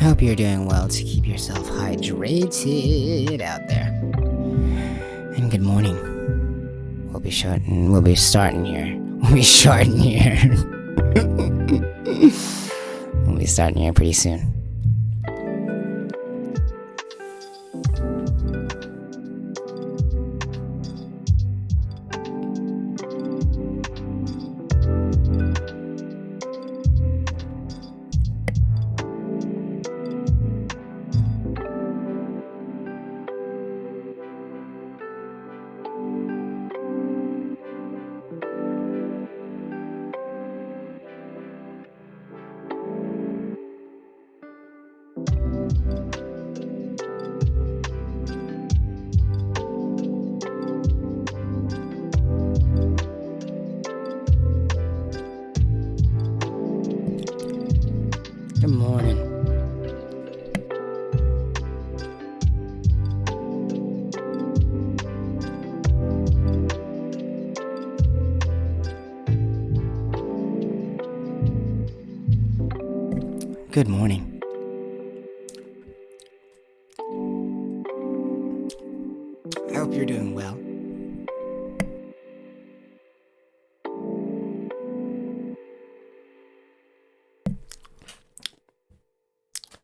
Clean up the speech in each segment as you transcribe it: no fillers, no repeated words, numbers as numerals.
hope you're doing well to keep yourself hydrated out there. And good morning. We'll be starting here. We'll be starting here pretty soon. Good morning. Good morning. I hope you're doing well.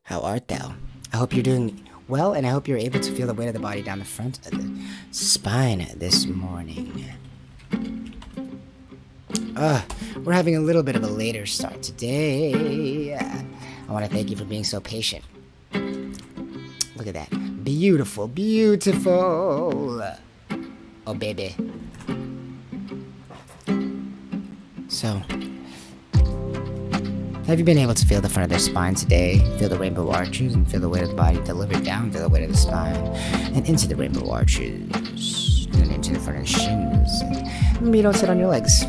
How art thou? I hope you're doing well, and I hope you're able to feel the weight of the body down the front of the spine this morning. We're having a little bit of a later start today. I want to thank you for being so patient. Look at that. Beautiful, beautiful. Oh, baby. So, have you been able to feel the front of their spine today? Feel the rainbow arches and feel the weight of the body delivered down, feel the weight of the spine and into the rainbow arches and into the front of the shins. Remember, you don't sit on your legs.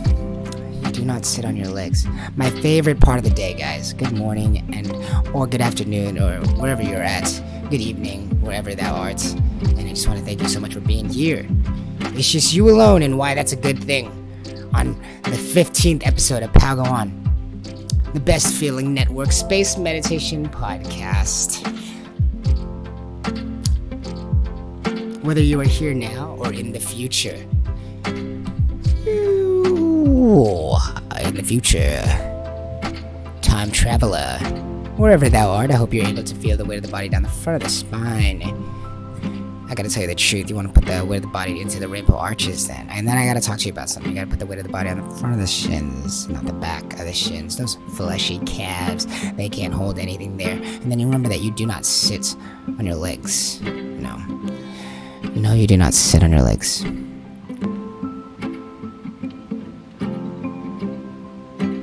You do not sit on your legs. My favorite part of the day, guys. Good morning or good afternoon or wherever you're at. Good evening, wherever thou art. And I just want to thank you so much for being here. It's just you alone, and why that's a good thing. On the 15th episode of Pal Go On, the best feeling network space meditation podcast. Whether you are here now or in the future. Ooh, in the future. Time traveler. Wherever thou art, I hope you're able to feel the weight of the body down the front of the spine. I gotta tell you the truth, you wanna put the weight of the body into the rainbow arches then. And then I gotta talk to you about something. You gotta put the weight of the body on the front of the shins, not the back of the shins. Those fleshy calves, they can't hold anything there. And then you remember that you do not sit on your legs. No, you do not sit on your legs.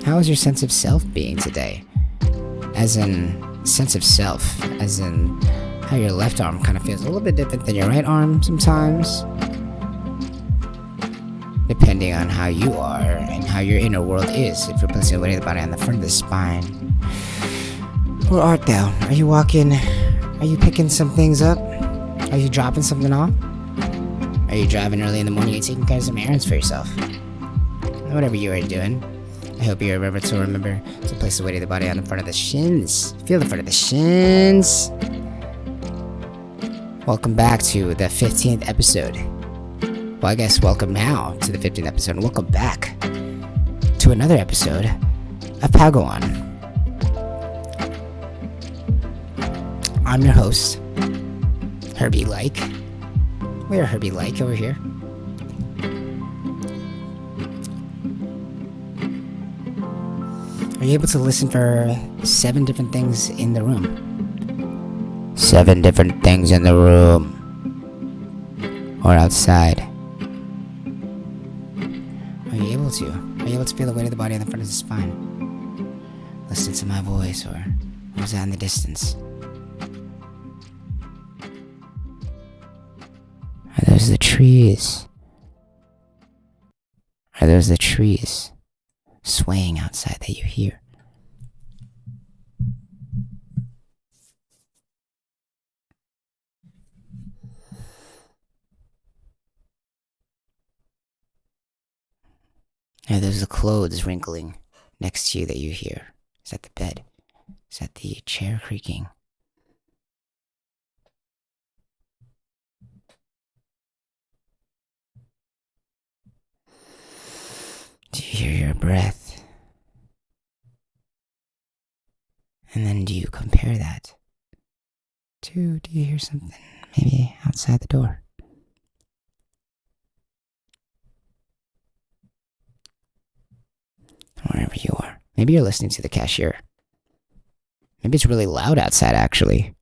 How is your sense of self being today? As in, sense of self, as in how your left arm kind of feels a little bit different than your right arm sometimes. Depending on how you are and how your inner world is. If you're placing the weight of the body on the front of the spine. Where art thou? Are you walking? Are you picking some things up? Are you dropping something off? Are you driving early in the morning? Are you taking care of some errands for yourself? Whatever you are doing. I hope you remember to place the weight of the body on the front of the shins. Feel the front of the shins. Welcome back to the 15th episode. Well, I guess welcome now to the 15th episode. And welcome back to another episode of Pal Go On. I'm your host, Herbie Like. We're Herbie Like over here. Are you able to listen for 7 different things in the room? 7 different things in the room. Or outside. Are you able to? Are you able to feel the weight of the body on the front of the spine? Listen to my voice, or was that in the distance? Are those the trees? Are those the trees swaying outside that you hear? Are those the clothes wrinkling next to you that you hear? Is that the bed? Is that the chair creaking? you hear your breath? And then do you compare that to, do you hear something maybe outside the door? Wherever you are. Maybe you're listening to the cashier. Maybe it's really loud outside, actually.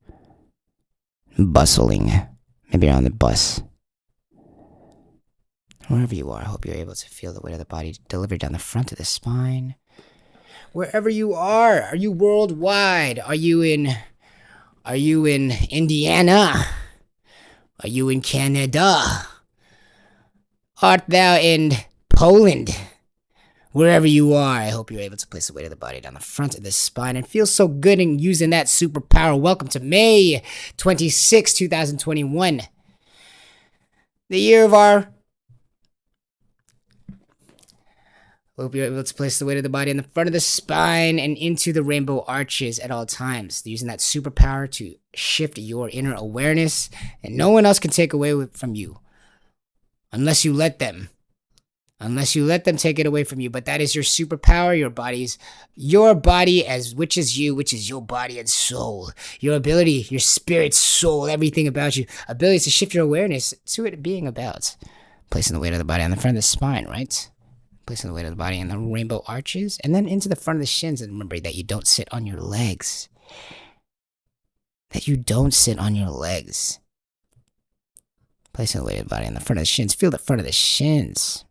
Bustling. Maybe you're on the bus. Wherever you are, I hope you're able to feel the weight of the body delivered down the front of the spine. Wherever you are you worldwide? Are you in Indiana? Are you in Canada? Art thou in Poland? Wherever you are, I hope you're able to place the weight of the body down the front of the spine and feel so good in using that superpower. Welcome to May 26, 2021. The year of our... Hope you're able to place the weight of the body in the front of the spine and into the rainbow arches at all times. Using that superpower to shift your inner awareness, and no one else can take away from you. Unless you let them. Unless you let them take it away from you. But that is your superpower, your body as which is you, which is your body and soul. Your ability, your spirit, soul, everything about you. Ability to shift your awareness to it being about. Placing the weight of the body on the front of the spine, right? Placing the weight of the body in the rainbow arches. And then into the front of the shins. And remember that you don't sit on your legs. That you don't sit on your legs. Placing the weight of the body on the front of the shins. Feel the front of the shins.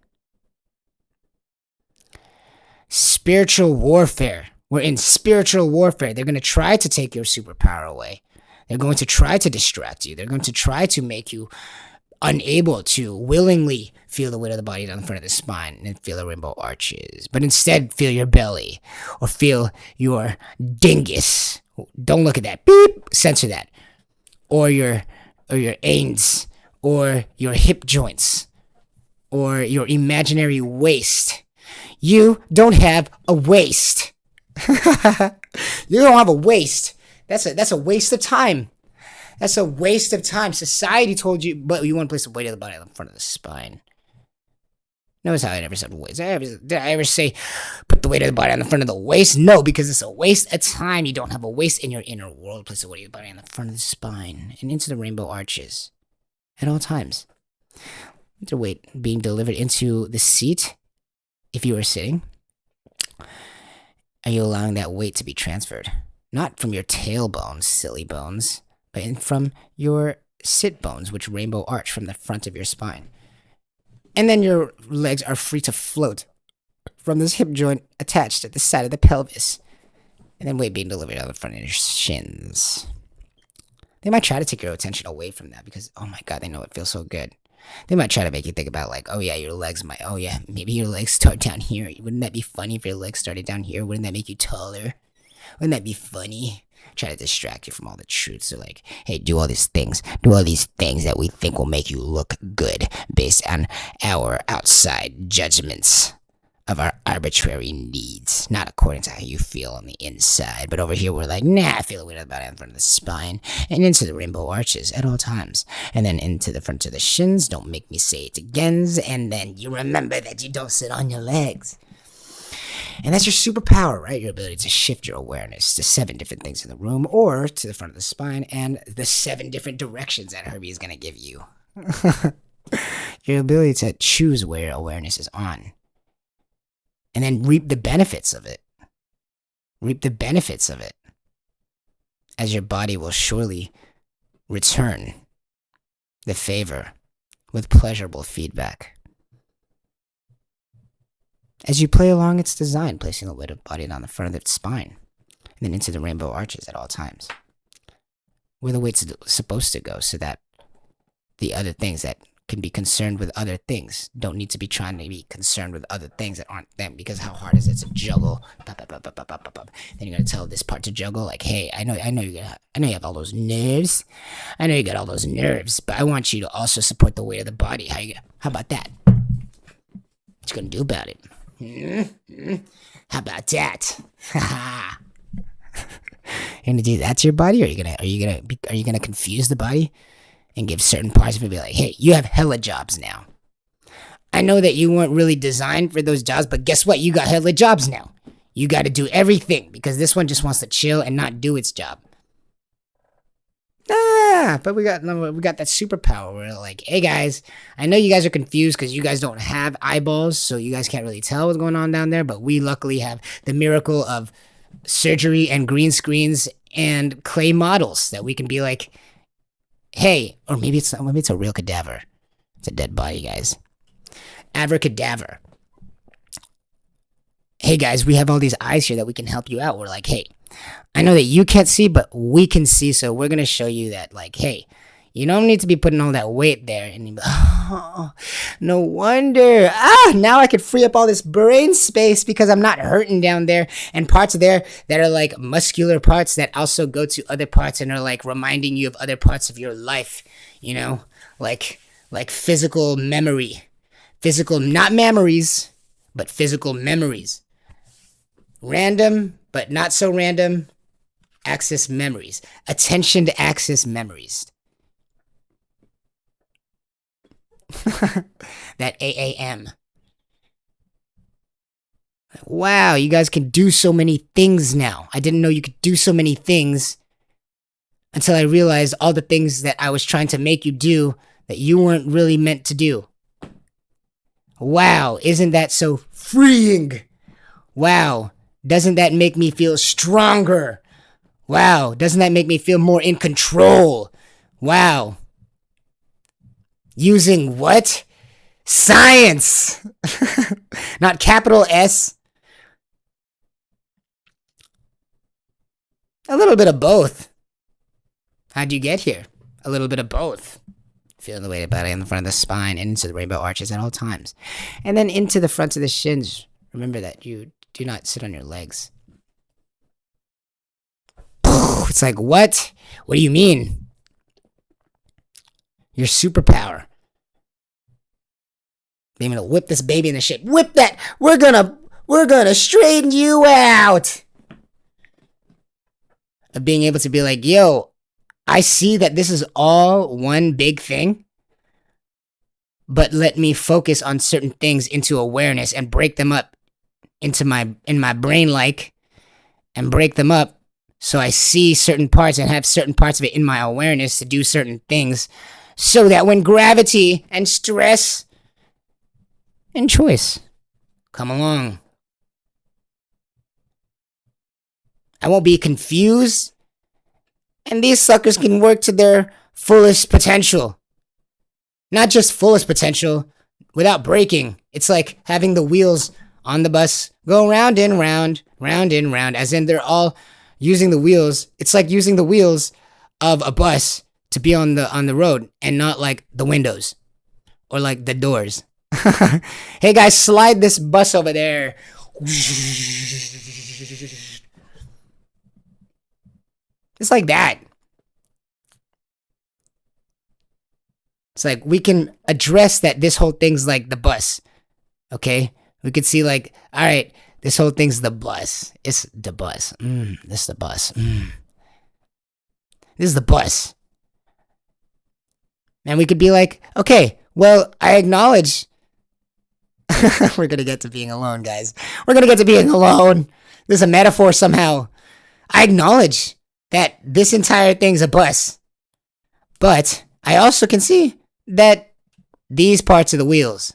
Spiritual warfare. We're in spiritual warfare. They're going to try to take your superpower away. They're going to try to distract you. They're going to try to make you unable to willingly feel the weight of the body down the front of the spine and feel the rainbow arches. But instead, feel your belly or feel your dingus. Don't look at that. Beep. Censor that. Or your ains or your hip joints or your imaginary waist. You don't have a waist. You don't have a waist. That's a waste of time. That's a waste of time. Society told you, but you want to place the weight of the body on the front of the spine. Notice how I never said waist. Did I ever say put the weight of the body on the front of the waist? No, because it's a waste of time. You don't have a waist in your inner world. Place the weight of the body on the front of the spine and into the rainbow arches at all times. The weight being delivered into the seat. If you are sitting, are you allowing that weight to be transferred? Not from your tailbone, silly bones, but from your sit bones, which rainbow arch from the front of your spine. And then your legs are free to float from this hip joint attached at the side of the pelvis. And then weight being delivered out of the front of your shins. They might try to take your attention away from that because, oh my God, they know it feels so good. They might try to make you think about like, oh yeah, your legs might, oh yeah, maybe your legs start down here. Wouldn't that be funny if your legs started down here? Wouldn't that make you taller? Wouldn't that be funny? Try to distract you from all the truths. So like, hey, do all these things that we think will make you look good based on our outside judgments of our arbitrary needs, not according to how you feel on the inside. But over here, we're like, nah, I feel the weight of the body in front of the spine and into the rainbow arches at all times. And then into the front of the shins. Don't make me say it again. And then you remember that you don't sit on your legs. And that's your superpower, right? Your ability to shift your awareness to 7 different things in the room or to the front of the spine and the 7 different directions that Herbie is going to give you. Your ability to choose where your awareness is on. And then reap the benefits of it. Reap the benefits of it. As your body will surely return the favor with pleasurable feedback. As you play along its design, placing the weight of the body on the front of its spine. And then into the rainbow arches at all times. Where the weight's supposed to go so that the other things that can be concerned with other things don't need to be trying to be concerned with other things that aren't them, because how hard is it to juggle? Then you're gonna tell this part to juggle, like, hey, I know you have all those nerves. I know you got all those nerves, but I want you to also support the weight of the body. How about that? What you gonna do about it? How about that? You're gonna do that to your body, or are you gonna confuse the body and give certain parts of it, be like, hey, you have hella jobs now. I know that you weren't really designed for those jobs, but guess what? You got hella jobs now. You got to do everything because this one just wants to chill and not do its job. But we got that superpower. We're like, hey guys, I know you guys are confused because you guys don't have eyeballs, so you guys can't really tell what's going on down there. But we luckily have the miracle of surgery and green screens and clay models that we can be like, hey, or maybe it's a real cadaver. It's a dead body, guys. Abracadaver. Hey guys, we have all these eyes here that we can help you out. We're like, hey, I know that you can't see, but we can see, so we're gonna show you that, like, hey, you don't need to be putting all that weight there. And you're like, oh, no wonder. Now I could free up all this brain space because I'm not hurting down there. And parts there that are like muscular parts that also go to other parts and are like reminding you of other parts of your life, you know, like physical memory, physical, not memories, but physical memories. Random, but not so random access memories. Attention to access memories. That AAM. Wow, you guys can do so many things now. I didn't know you could do so many things until I realized all the things that I was trying to make you do that you weren't really meant to do. Wow, isn't that so freeing? Wow, doesn't that make me feel stronger? Wow, doesn't that make me feel more in control? Wow. Using what? Science! Not capital S. A little bit of both. How'd you get here? A little bit of both. Feeling the weight of the body in the front of the spine and into the rainbow arches at all times. And then into the front of the shins. Remember that you do not sit on your legs. It's like, what? What do you mean? Your superpower. Being able to whip this baby in the shape. Whip that! We're gonna straighten you out! Of being able to be like, yo, I see that this is all one big thing, but let me focus on certain things into awareness and break them up in my brain, like, and break them up so I see certain parts and have certain parts of it in my awareness to do certain things, so that when gravity and stress and choice come along, I won't be confused, and these suckers can work to their fullest potential. Not just fullest potential, without breaking. It's like having the wheels on the bus go round and round, round and round, as in they're all using the wheels. It's like using the wheels of a bus to be on the road and not like the windows or like the doors. Hey guys, slide this bus over there. It's like that. It's like we can address that this whole thing's like the bus. Okay? We could see like, all right, this whole thing's the bus. It's the bus. This is the bus. This is the bus. And we could be like, okay, well, I acknowledge. We're gonna get to being alone, guys. We're gonna get to being alone. This is a metaphor somehow. I acknowledge that this entire thing's a bus. But I also can see that these parts are the wheels.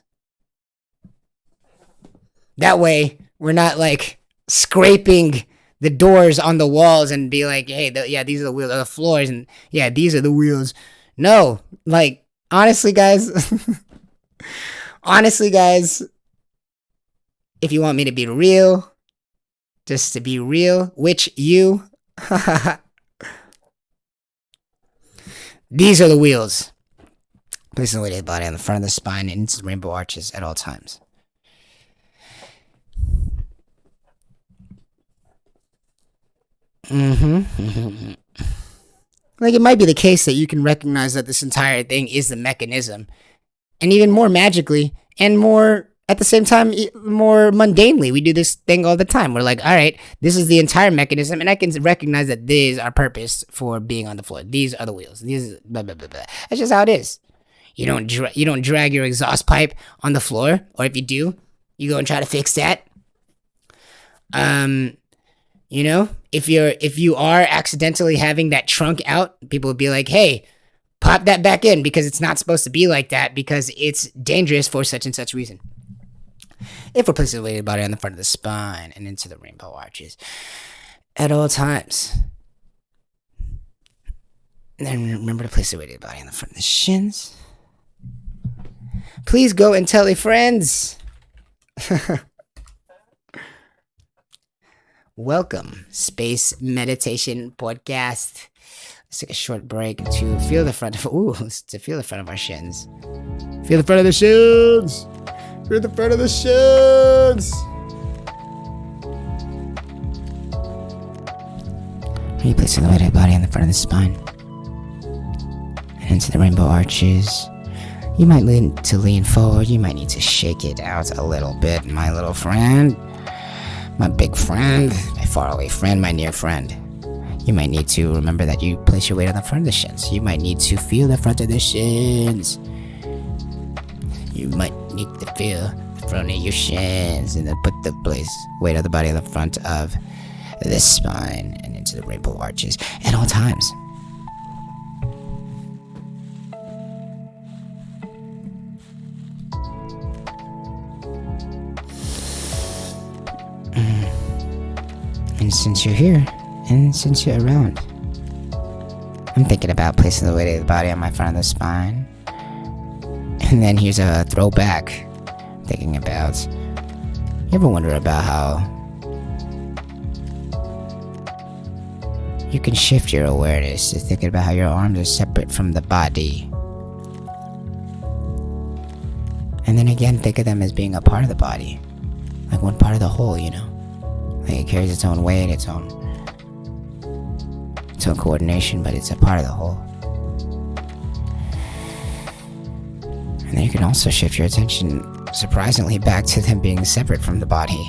That way, we're not like scraping the doors on the walls and be like, hey, yeah, these are the wheels, or the floors, and yeah, these are the wheels. No, like, honestly, guys, if you want me to be real, just to be real, which you, these are the wheels. Placing the weight of the body on the front of the spine and into the rainbow arches at all times. Like, it might be the case that you can recognize that this entire thing is the mechanism. And even more magically, and more, at the same time, more mundanely, we do this thing all the time. We're like, all right, this is the entire mechanism, and I can recognize that these are purpose for being on the floor. These are the wheels. These, blah, blah, blah, blah. That's just how it is. You don't drag your exhaust pipe on the floor, or if you do, you go and try to fix that. If you are accidentally having that trunk out, people would be like, "Hey, pop that back in because it's not supposed to be like that because it's dangerous for such and such reason." If we're placing the weight of the body on the front of the spine and into the rainbow arches at all times. And then remember to place the weight of the body on the front of the shins. Please go and tell your friends. Welcome, Space Meditation Podcast. Let's take a short break to feel the front of our shins. Feel the front of the shins. Feel the front of the shins. Are you placing the weight of the body on the front of the spine and into the rainbow arches? You might need to lean forward. You might need to shake it out a little bit, my little friend. My big friend, my faraway friend, my near friend. You might need to remember that you place your weight on the front of the shins. You might need to feel the front of the shins. You might need to feel the front of your shins and then put the weight of the body on the front of the spine and into the rainbow arches at all times. And since you're here, and since you're around, I'm thinking about placing the weight of the body on my front of the spine. And then here's a throwback. Thinking about, you ever wonder about how you can shift your awareness to thinking about how your arms are separate from the body? And then again, think of them as being a part of the body. Like one part of the whole, Like it carries its own weight, its own coordination, but it's a part of the whole. And then you can also shift your attention, surprisingly, back to them being separate from the body.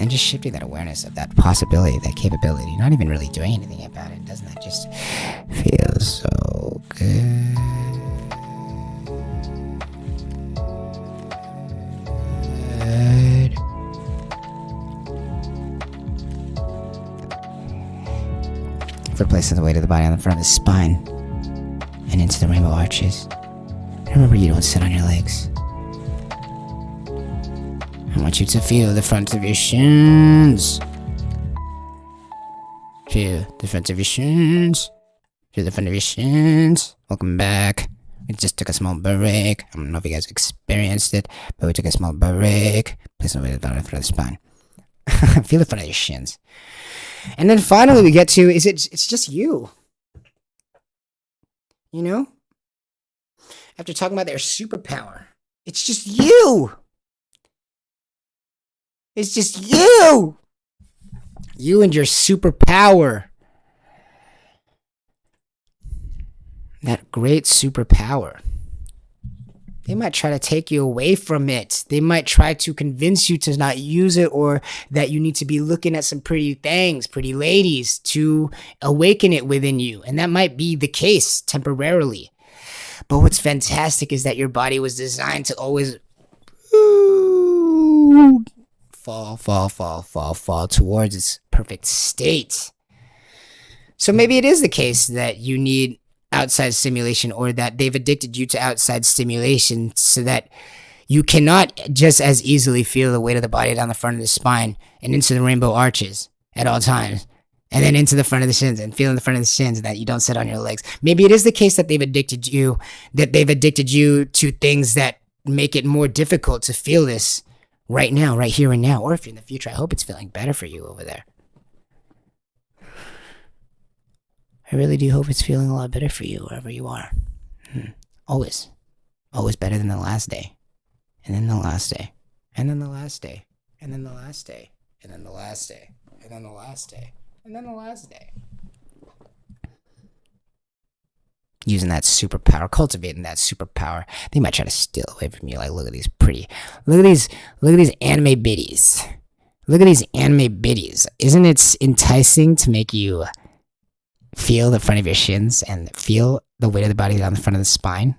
And just shifting that awareness of that possibility, that capability, not even really doing anything about it. Doesn't that just feel so good? For placing the weight of the body on the front of the spine and into the rainbow arches. Remember, you don't sit on your legs. I want you to feel the front of your shins. Feel the front of your shins. Feel the front of your shins. Welcome back. We just took a small break. I don't know if you guys experienced it, but we took a small break. Placing the weight of the body on the front of the spine. Feel the front of your shins. And then finally we get to, it's just you. After talking about their superpower, it's just you. It's just you. You and your superpower. That great superpower. They might try to take you away from it. They might try to convince you to not use it, or that you need to be looking at some pretty things, pretty ladies, to awaken it within you. And that might be the case temporarily. But what's fantastic is that your body was designed to always fall towards its perfect state. So maybe it is the case that you need outside stimulation, or that they've addicted you to outside stimulation so that you cannot just as easily feel the weight of the body down the front of the spine and into the rainbow arches at all times, and then into the front of the shins and feeling the front of the shins, and that you don't sit on your legs. Maybe it is the case that they've addicted you to things that make it more difficult to feel this right now, right here and now, or if you're in the future. I hope it's feeling better for you over there. I really do hope it's feeling a lot better for you wherever you are. Always. Always better than the last day. And then the last day. And then the last day. And then the last day. And then the last day. And then the last day. And then the last day. Using that superpower, cultivating that superpower. They might try to steal away from you. Like, look at these anime biddies. Look at these anime biddies. Isn't it enticing to make you feel the front of your shins and feel the weight of the body down the front of the spine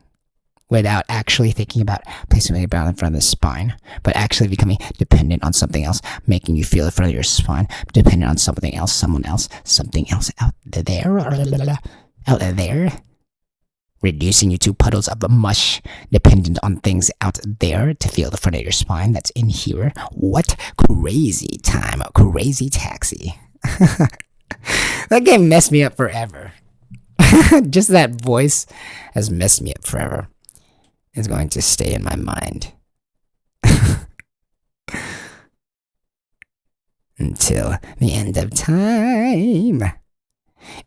without actually thinking about placing weight down in front of the spine, but actually becoming dependent on something else, making you feel the front of your spine, dependent on something else, someone else, something else out there, reducing you to puddles of mush, dependent on things out there to feel the front of your spine that's in here. What crazy time, crazy taxi. That game messed me up forever. Just that voice has messed me up forever. It's going to stay in my mind. Until the end of time.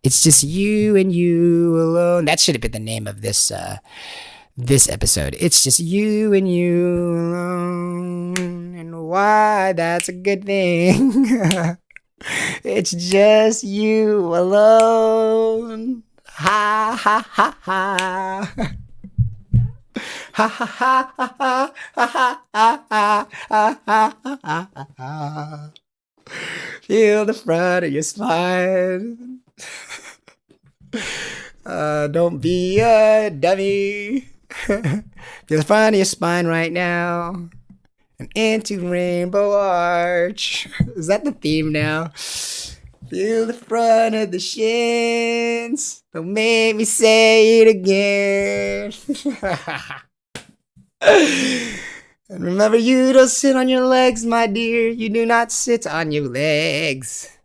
It's just you and you alone. That should have been the name of this episode. It's just you and you alone. And why that's a good thing. It's just you alone. Ha ha ha ha. Ha ha ha ha ha ha ha ha ha ha. Feel the front of your spine. Don't be a dummy. Feel the front of your spine right now. And into Rainbow Arch. Is that the theme now? Feel the front of the shins. Don't make me say it again. And remember, you don't sit on your legs, my dear. You do not sit on your legs.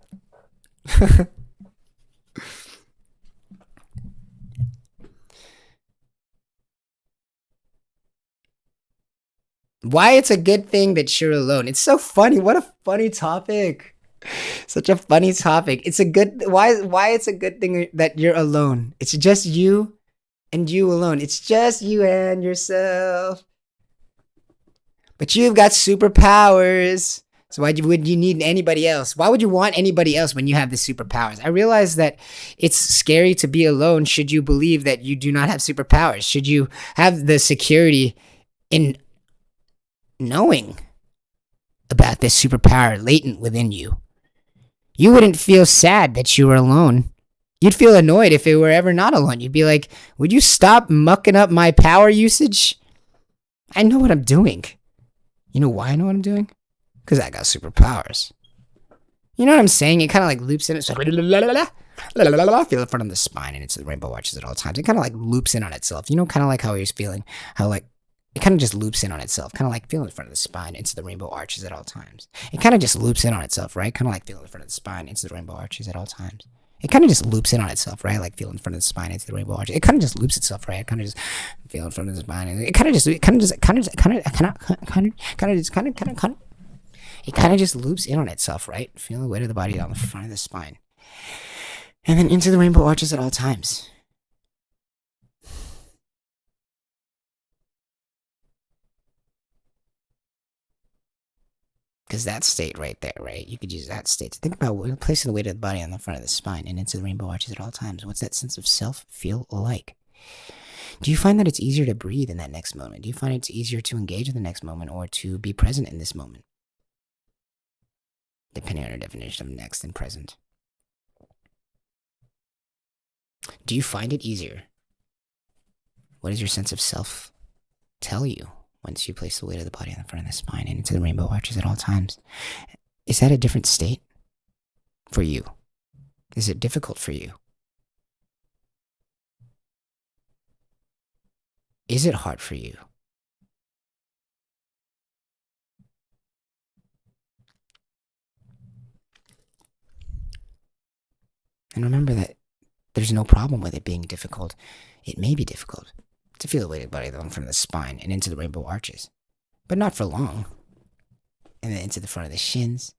Why it's a good thing that you're alone. It's so funny. What a funny topic. Such a funny topic. It's a good why it's a good thing that you're alone. It's just you and you alone. It's just you and yourself. But you've got superpowers. So why would you need anybody else? Why would you want anybody else when you have the superpowers? I realize that it's scary to be alone should you believe that you do not have superpowers. Should you have the security in knowing about this superpower latent within you. You wouldn't feel sad that you were alone. You'd feel annoyed if it were ever not alone. You'd be like, would you stop mucking up my power usage? I know what I'm doing. You know why I know what I'm doing? Because I got superpowers. You know what I'm saying? It kind of like loops in. It's like, feel the front of the spine and it's the Rainbow Arches at all times. It kind of like loops in on itself. You know, kind of like how he was feeling. How like, it kind of just loops in on itself. Kind of like feeling the front of the spine into the Rainbow Arches at all times. It kind of just loops in on itself, right? Kind of like feeling the front of the spine into the Rainbow Arches at all times. It kind of just loops in on itself, right? Like feeling in front of the spine into the Rainbow Arches. It kind of just loops itself, right? It kind of just feel in front of the spine. It kind of just loops in on itself, right? Feel the weight of the body on the front of the spine. And then into the Rainbow Arches at all times. Because that state right there, right? You could use that state to think about placing the weight of the body on the front of the spine and into the Rainbow Arches at all times. What's that sense of self feel like? Do you find that it's easier to breathe in that next moment? Do you find it's easier to engage in the next moment or to be present in this moment? Depending on your definition of next and present. Do you find it easier? What does your sense of self tell you once you place the weight of the body on the front of the spine and into the Rainbow Arches at all times? Is that a different state for you? Is it difficult for you? Is it hard for you? And remember that there's no problem with it being difficult. It may be difficult to feel the weight of the body on the front of the spine and into the Rainbow Arches, but not for long. And then into the front of the shins.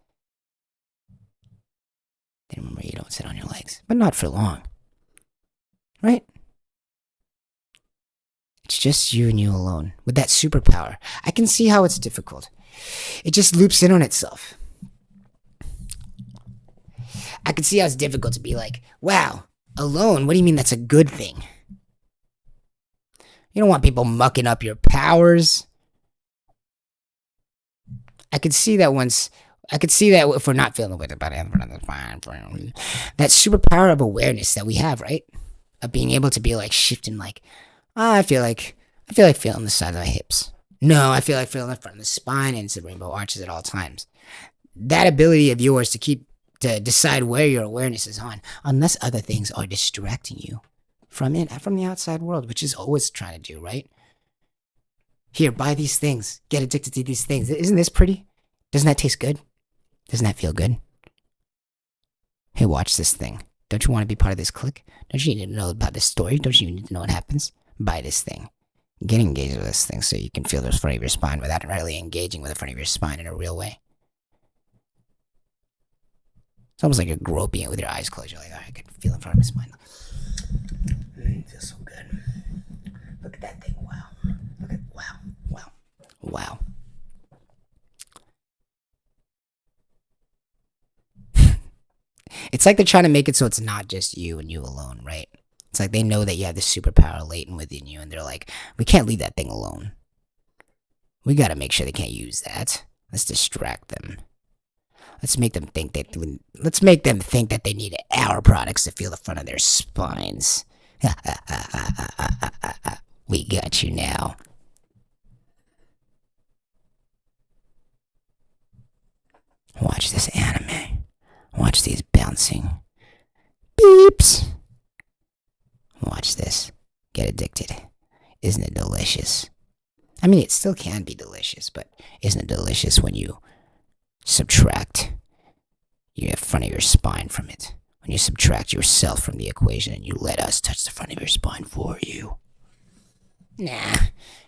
Then remember, you don't sit on your legs, but not for long. Right? It's just you and you alone with that superpower. I can see how it's difficult. It just loops in on itself. I can see how it's difficult to be like, wow, alone? What do you mean that's a good thing? You don't want people mucking up your powers. I could see that once I could see that if we're not feeling the weight of the body on the front of the spine. That superpower of awareness that we have, right? Of being able to be like shifting, like, I feel like feeling the side of my hips. No, I feel like feeling the front of the spine and it's the rainbow arches at all times. That ability of yours to decide where your awareness is on, unless other things are distracting you from the outside world, which is always trying to do, right? Here, buy these things. Get addicted to these things. Isn't this pretty? Doesn't that taste good? Doesn't that feel good? Hey, watch this thing. Don't you want to be part of this clique? Don't you need to know about this story? Don't you need to know what happens? Buy this thing. Get engaged with this thing so you can feel the front of your spine without really engaging with the front of your spine in a real way. It's almost like you're groping it with your eyes closed. You're like, I can feel the front of my spine. It feels so good. Look at that thing. Wow. Wow. It's like they're trying to make it so it's not just you and you alone, right? It's like they know that you have this superpower latent within you, and they're like, we can't leave that thing alone. We gotta make sure they can't use that. Let's distract them. Let's make them think that they need our products to feel the front of their spines. We got you now. Watch this anime. Watch these bouncing beeps. Watch this. Get addicted. Isn't it delicious? I mean, it still can be delicious, but isn't it delicious when you subtract your front of your spine from it? When you subtract yourself from the equation and you let us touch the front of your spine for you. Nah,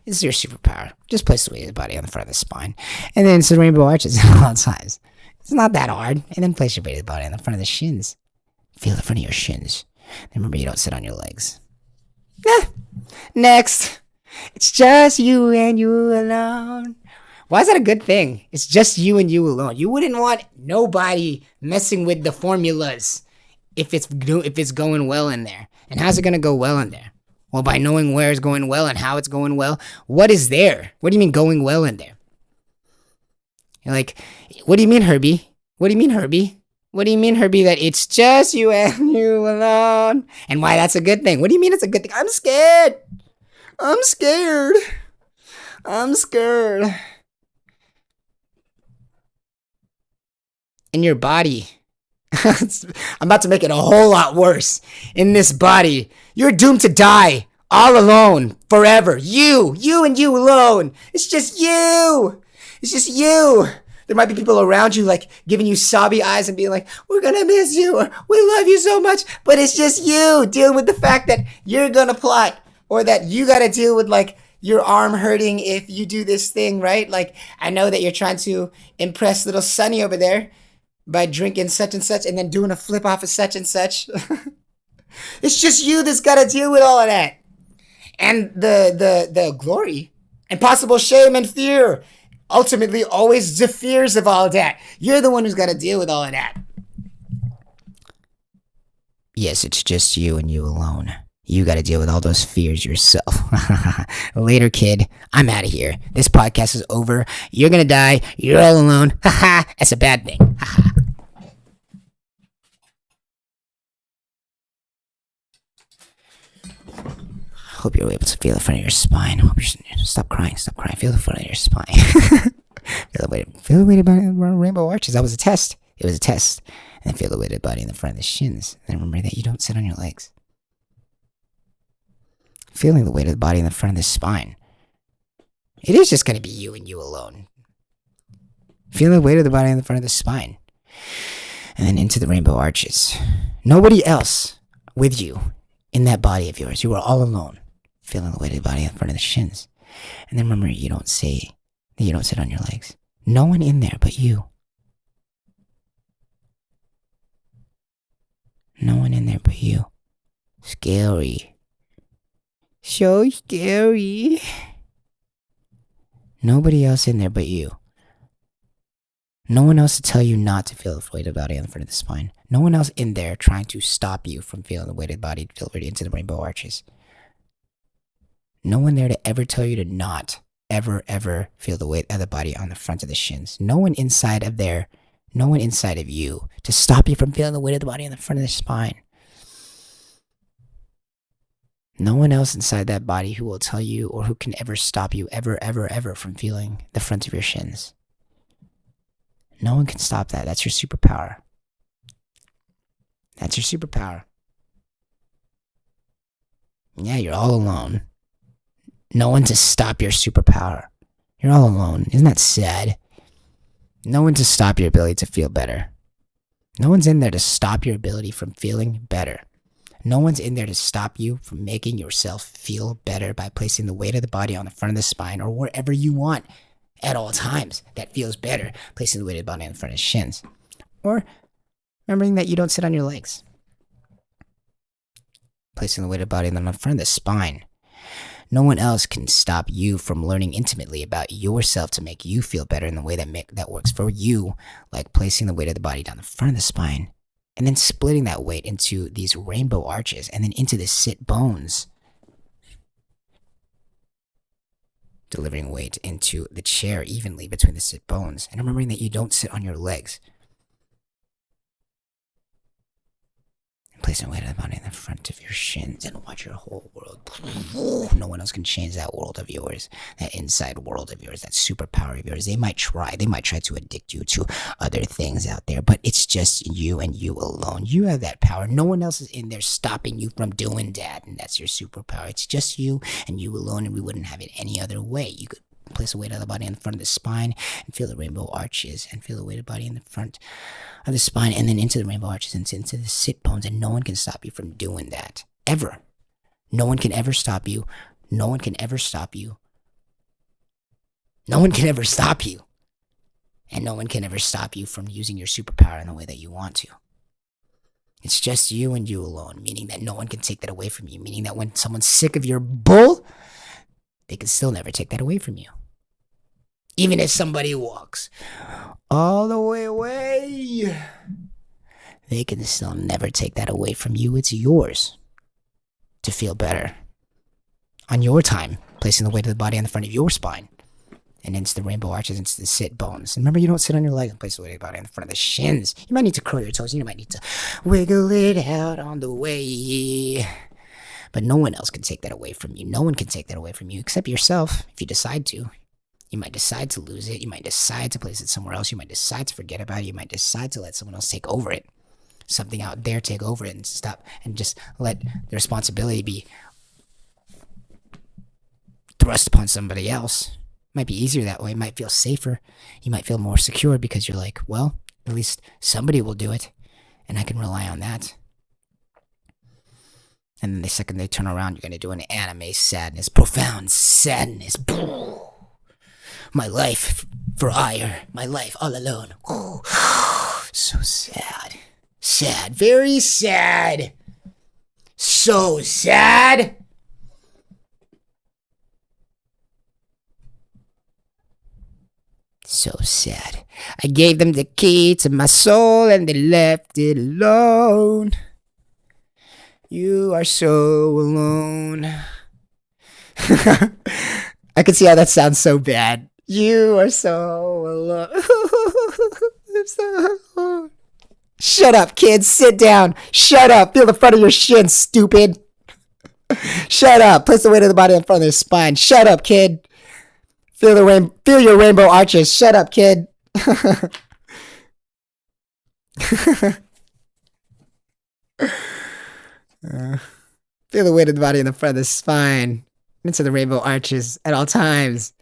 it's your superpower. Just place the weight of the body on the front of the spine. And then it's the rainbow arches at all times. It's not that hard. And then place your weight of the body on the front of the shins. Feel the front of your shins. And remember, you don't sit on your legs. Next. It's just you and you alone. Why is that a good thing? It's just you and you alone. You wouldn't want nobody messing with the formulas if it's going well in there. And how's it going to go well in there? Well, by knowing where it's going well and how it's going well. What is there? What do you mean going well in there? You're like, what do you mean, Herbie? What do you mean, Herbie? What do you mean, Herbie, that it's just you and you alone? And why that's a good thing? What do you mean it's a good thing? I'm scared. I'm scared. I'm scared. In your body. I'm about to make it a whole lot worse. In this body. You're doomed to die. All alone. Forever. You and you alone. It's just you. It's just you. There might be people around you like giving you sobby eyes and being like, we're gonna miss you, or we love you so much, but it's just you dealing with the fact that you're gonna plot, or that you gotta deal with like your arm hurting if you do this thing, right? Like, I know that you're trying to impress little Sonny over there by drinking such and such and then doing a flip off of such and such. It's just you that's gotta deal with all of that. And the glory and possible shame and fear ultimately always the fears of all that. You're the one who's got to deal with all of that. Yes, it's just you and you alone. You got to deal with all those fears yourself. Later, kid. I'm out of here. This podcast is over. You're going to die. You're all alone. Haha. That's a bad thing. Haha. Hope you're able to feel the front of your spine. Stop crying. Feel the front of your spine. Feel the weight of the body on the rainbow arches. That was a test. It was a test. And then feel the weight of the body in the front of the shins. And remember that you don't sit on your legs. Feeling the weight of the body in the front of the spine. It is just going to be you and you alone. Feel the weight of the body in the front of the spine. And then into the rainbow arches. Nobody else with you in that body of yours. You are all alone. Feeling the weight of the body in front of the shins. And then remember, you don't say that you don't sit on your legs. No one in there but you. No one in there but you. Scary. So scary. Nobody else in there but you. No one else to tell you not to feel the weight of the body on the front of the spine. No one else in there trying to stop you from feeling the weight of the body delivered into the rainbow arches. No one there to ever tell you to not ever feel the weight of the body on the front of the shins. No one inside of there No one inside of you to stop you from feeling the weight of the body on the front of the spine. No one else inside that body who will tell you or who can ever stop you ever from feeling the front of your shins. No one can stop that. That's your superpower. That's your superpower. Yeah, you're all alone. No one to stop your superpower. You're all alone. Isn't that sad? No one to stop your ability to feel better. No one's in there to stop your ability from feeling better. No one's in there to stop you from making yourself feel better by placing the weight of the body on the front of the spine or wherever you want at all times that feels better, placing the weight of the body on the front of the shins. Or remembering that you don't sit on your legs. Placing the weight of the body on the front of the spine. No one else can stop you from learning intimately about yourself to make you feel better in the way that works for you, like placing the weight of the body down the front of the spine and then splitting that weight into these rainbow arches and then into the sit bones. Delivering weight into the chair evenly between the sit bones and remembering that you don't sit on your legs. Placing weight of the body in the front of your shins and watch your whole world. No one else can change that world of yours, that inside world of yours, that superpower of yours. They might try to addict you to other things out there, but it's just you and you alone. You have that power. No one else is in there stopping you from doing that, and that's your superpower. It's just you and you alone, and we wouldn't have it any other way. You could place the weight of the body in the front of the spine and feel the rainbow arches and feel the weight of the body in the front of the spine and then into the rainbow arches and into the sit bones, and no one can stop you from doing that. Ever. No one can ever stop you. No one can ever stop you. No one can ever stop you. And no one can ever stop you from using your superpower in the way that you want to. It's just you and you alone, meaning that no one can take that away from you, meaning that when someone's sick of your bull, they can still never take that away from you. Even if somebody walks all the way away, they can still never take that away from you. It's yours to feel better on your time, placing the weight of the body on the front of your spine and into the rainbow arches, into the sit bones. And remember, you don't sit on your legs and place the weight of the body on the front of the shins. You might need to curl your toes. You might need to wiggle it out on the way. But no one else can take that away from you. No one can take that away from you except yourself if you decide to. You might decide to lose it. You might decide to place it somewhere else. You might decide to forget about it. You might decide to let someone else take over it. Something out there take over it and stop and just let the responsibility be thrust upon somebody else. It might be easier that way. It might feel safer. You might feel more secure because you're like, well, at least somebody will do it and I can rely on that. And then the second they turn around, you're going to do an anime sadness, profound sadness. My life for hire, my life all alone. So sad. Sad, very sad. So sad. So sad. I gave them the key to my soul and they left it alone. You are so alone. I can see how that sounds so bad. You are so alone. I'm so alone. Shut up, kid. Sit down. Shut up. Feel the front of your shin, stupid. Shut up. Place the weight of the body in front of their spine. Shut up, kid. Feel your rainbow arches. Shut up, kid. Feel the weight of the body in the front of the spine. Into the rainbow arches at all times.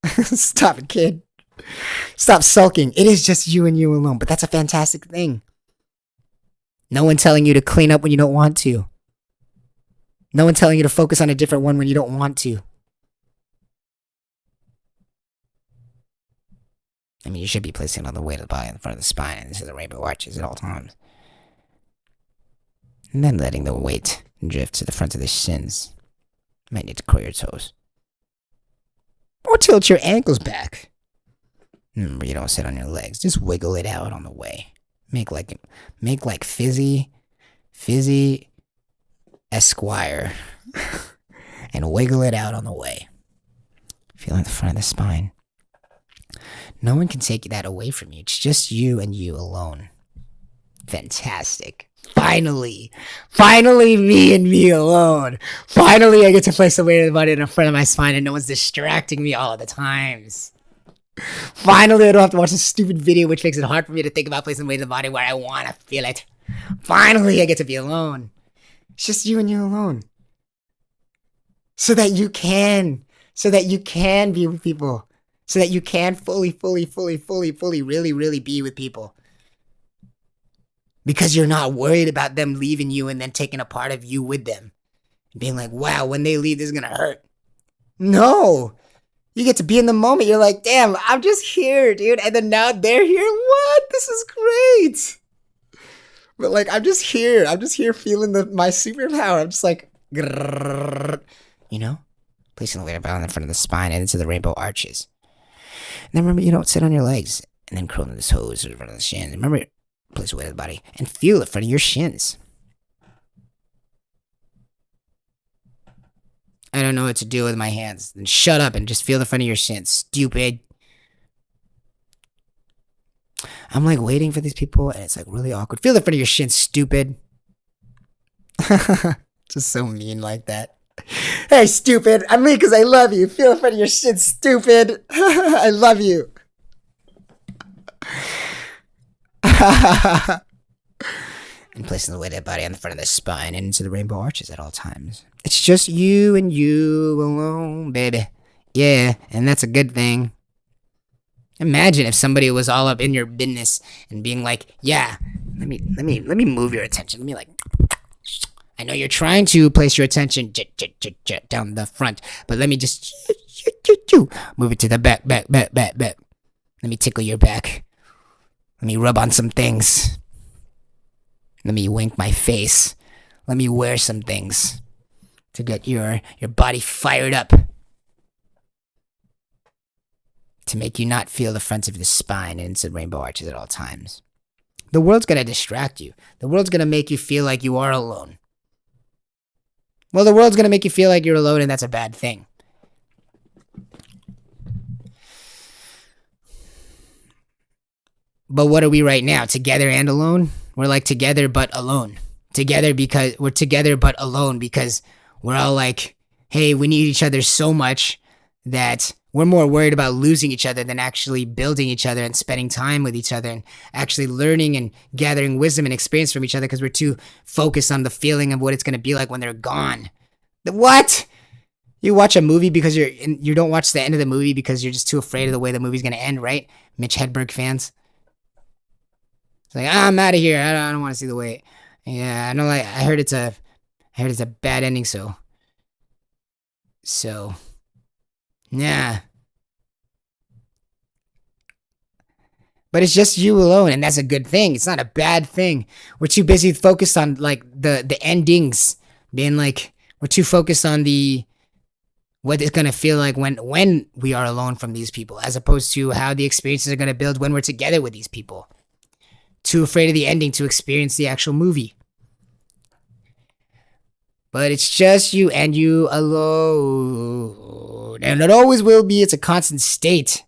Stop it, kid. Stop sulking. It is just you and you alone, but that's a fantastic thing. No one telling you to clean up when you don't want to. No one telling you to focus on a different one when you don't want to. I mean, you should be placing all the weight of the body in front of the spine and into the rainbow arches at all times. And then letting the weight drift to the front of the shins. You might need to curl your toes. Or tilt your ankles back. Remember, you don't sit on your legs. Just wiggle it out on the way. Make like Fizzy Esquire. And wiggle it out on the way. Feeling the front of the spine. No one can take that away from you. It's just you and you alone. Fantastic. Finally. Finally, me and me alone. Finally, I get to place the weight of the body in front of my spine and no one's distracting me all the times. Finally, I don't have to watch a stupid video which makes it hard for me to think about placing the weight of the body where I want to feel it. Finally, I get to be alone. It's just you and you alone. So that you can be with people. So that you can fully, really be with people. Because you're not worried about them leaving you and then taking a part of you with them. And being like, wow, when they leave, this is going to hurt. No. You get to be in the moment. You're like, damn, I'm just here, dude. And then now they're here. What? This is great. But like, I'm just here. I'm just here feeling my superpower. I'm just like, grrr, you know? Placing the weight of the body in front of the spine and into the rainbow arches. And then remember, sit on your legs. And then curl into the toes in front of the shins. Remember, place the weight of the body and feel it in front of your shins. I don't know what to do with my hands. Then shut up and just feel the front of your shins, stupid. I'm like waiting for these people and it's like really awkward. Feel the front of your shins, stupid. Just so mean like that. Hey, stupid. I'm mean because I love you. Feel the front of your shins, stupid. I love you. And placing the weight of the body on the front of the spine and into the rainbow arches at all times. It's just you and you alone, baby. Yeah, and that's a good thing. Imagine if somebody was all up in your business and being like, yeah, let me move your attention. Let me like, I know you're trying to place your attention down the front, but let me just move it to the back. Let me tickle your back. Let me rub on some things. Let me wink my face. Let me wear some things to get your body fired up. To make you not feel the front of the spine and into the rainbow arches at all times. The world's gonna distract you. The world's gonna make you feel like you are alone. Well, the world's gonna make you feel like you're alone and that's a bad thing. But what are we right now? Together and alone? We're like together but alone. Together because we're together but alone because we're all like, hey, we need each other so much that we're more worried about losing each other than actually building each other and spending time with each other and actually learning and gathering wisdom and experience from each other because we're too focused on the feeling of what it's going to be like when they're gone. What? You watch a movie because you don't watch the end of the movie because you're just too afraid of the way the movie's going to end, right? Mitch Hedberg fans. It's like, I'm out of here. I don't want to see the way. Yeah, I know. Like I heard it's a bad ending. So, yeah. But it's just you alone, and that's a good thing. It's not a bad thing. We're too busy focused on like the endings, being like we're too focused on what it's gonna feel like when we are alone from these people, as opposed to how the experiences are gonna build when we're together with these people. Too afraid of the ending to experience the actual movie. But it's just you and you alone. And it always will be. It's a constant state.